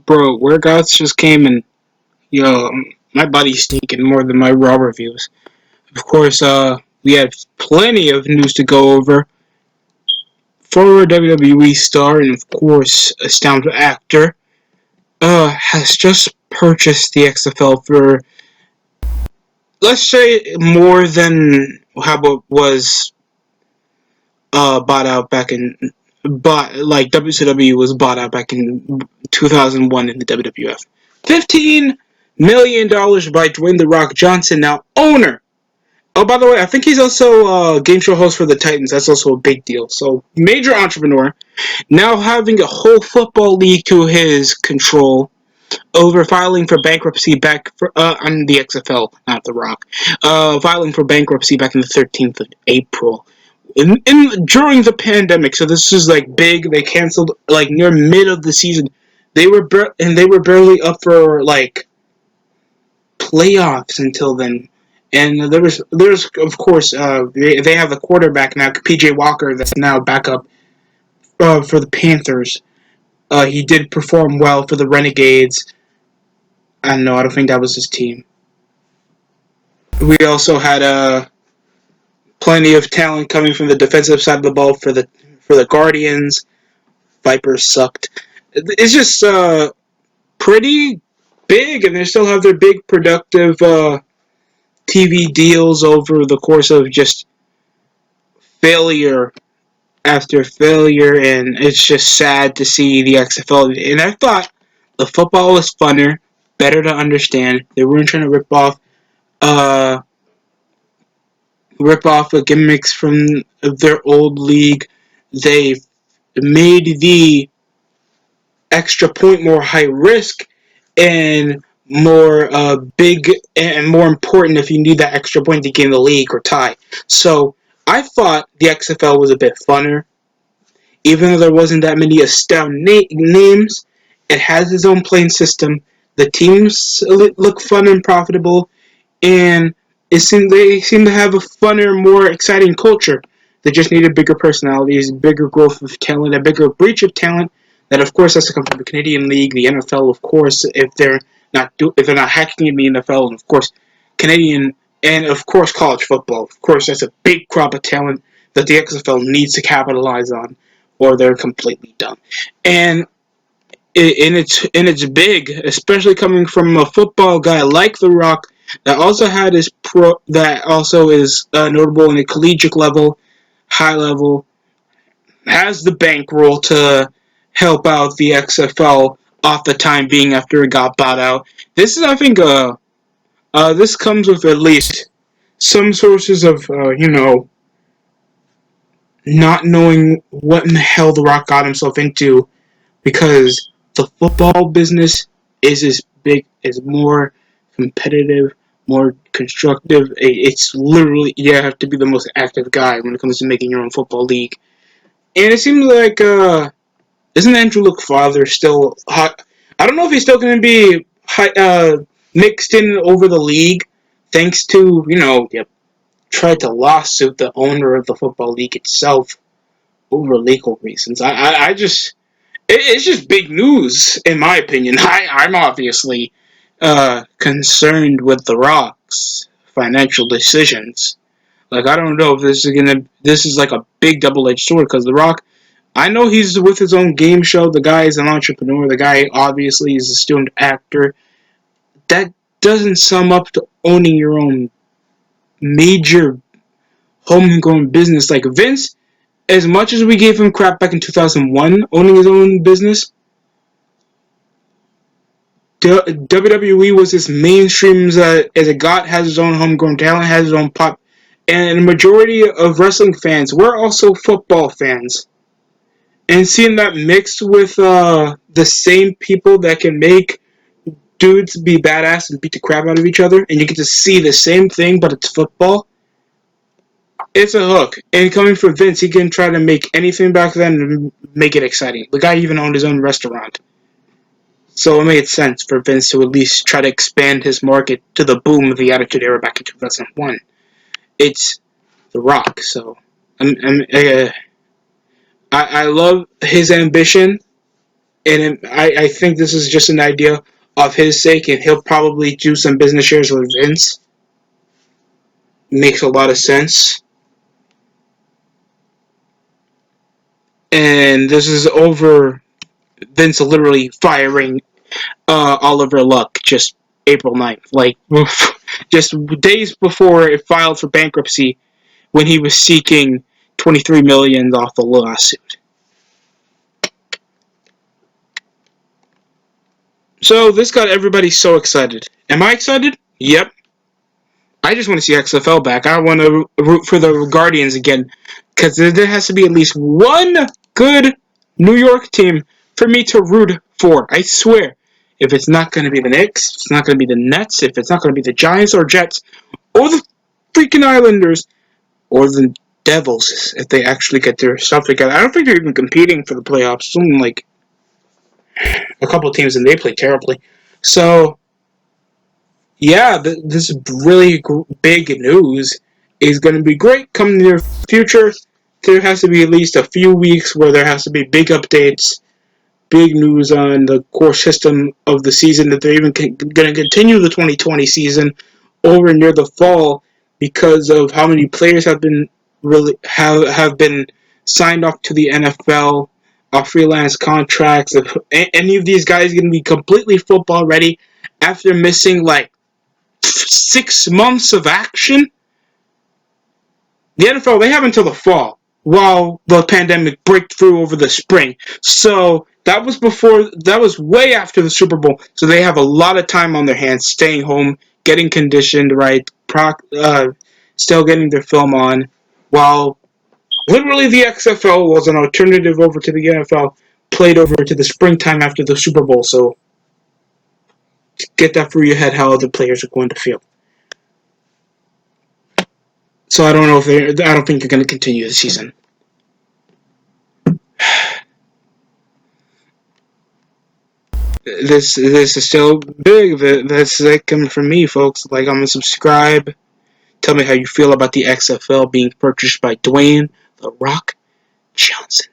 Bro, workouts just came and yo, my body's stinking more than my raw reviews. Of course, we had plenty of news to go over. Former WWE star and of course astounded actor has just purchased the XFL for, let's say, more than how it was bought out back in bought like WCW was bought out back in 2001 in the WWF. $15 million by Dwayne The Rock Johnson, now owner. Oh, by the way, I think he's also a game show host for the Titans. That's also a big deal. So, major entrepreneur. Now having a whole football league to his control over filing for bankruptcy back for on the XFL, not The Rock. Filing for bankruptcy back on the 13th of April. During the pandemic, so this is like big. They canceled like near mid of the season. They were barely up for like playoffs until then. And there's of course they have a quarterback now, PJ Walker, that's now back up for the Panthers. He did perform well for the Renegades. I don't know. I don't think that was his team. We also had plenty of talent coming from the defensive side of the ball for the Guardians. Vipers sucked. It's just pretty big, and they still have their big productive TV deals over the course of just failure after failure, and it's just sad to see the XFL. And I thought the football was funner, better to understand. They weren't trying to uh, rip off the gimmicks from their old league. They made the extra point more high risk and more big and more important if you need that extra point to gain the league or tie. So I thought the XFL was a bit funner, even though there wasn't that many astounding names. It has its own playing system. The teams look fun and profitable, and they seem to have a funner, more exciting culture. They just needed bigger personalities, bigger growth of talent, a bigger breach of talent. That of course has to come from the Canadian League, the NFL, of course, if they're not hacking in the NFL, and of course Canadian, and of course college football. Of course, that's a big crop of talent that the XFL needs to capitalize on, or they're completely done. And it's big, especially coming from a football guy like The Rock that also had his that also is notable in a collegiate level, high level, has the bankroll to help out the XFL off the time being after it got bought out. This is, I think, this comes with at least some sources of, not knowing what in the hell The Rock got himself into, because the football business is as big, is more competitive, more constructive. It's literally, you have to be the most active guy when it comes to making your own football league. And it seems like, isn't Andrew Luke's father still hot? I don't know if he's still going to be mixed in over the league, thanks to, tried to lawsuit the owner of the football league itself over legal reasons. I just, it's just big news, in my opinion. I'm obviously concerned with The Rock's financial decisions. Like, I don't know if this is like a big double-edged sword, because The Rock, I know he's with his own game show. The guy is an entrepreneur. The guy obviously is a student actor. That doesn't sum up to owning your own major homegrown business. Like Vince, as much as we gave him crap back in 2001 owning his own business, WWE was as mainstream as it got, has its own homegrown talent, has its own pop. And the majority of wrestling fans were also football fans. And seeing that mixed with the same people that can make dudes be badass and beat the crap out of each other, and you get to see the same thing, but it's football, it's a hook. And coming from Vince, he can try to make anything back then and make it exciting. The guy even owned his own restaurant. So it made sense for Vince to at least try to expand his market to the boom of the Attitude Era back in 2001. It's The Rock, so I love his ambition, And I think this is just an idea of his sake, and he'll probably do some business shares with Vince. Makes a lot of sense. And this is over Vince literally firing Oliver Luck just April 9th. Like, just days before it filed for bankruptcy when he was seeking $23 million off the lawsuit. So this got everybody so excited. Am I excited? Yep. I just want to see XFL back. I want to root for the Guardians again. Because there has to be at least one good New York team for me to root for. I swear. If it's not going to be the Knicks, if it's not going to be the Nets, if it's not going to be the Giants or Jets, or the freaking Islanders, or the Devils, if they actually get their stuff together. I don't think they're even competing for the playoffs. Something like a couple of teams, and they play terribly. So, yeah, this really big news is going to be great coming in the near future. There has to be at least a few weeks where there has to be big updates, big news on the core system of the season, that they're even going to continue the 2020 season over near the fall because of how many players have been signed off to the NFL, freelance contracts. If any of these guys going to be completely football ready after missing like 6 months of action. The NFL, they have until the fall while the pandemic break through over the spring. So that was way after the Super Bowl. So they have a lot of time on their hands staying home, getting conditioned right, still getting their film on, while literally the XFL was an alternative over to the NFL, played over to the springtime after the Super Bowl. So get that through your head how other players are going to feel. So I don't know if I don't think they're going to continue the season. This is still big. That's like coming from me, folks. Like, I'm gonna subscribe. Tell me how you feel about the XFL being purchased by Dwayne The Rock Johnson.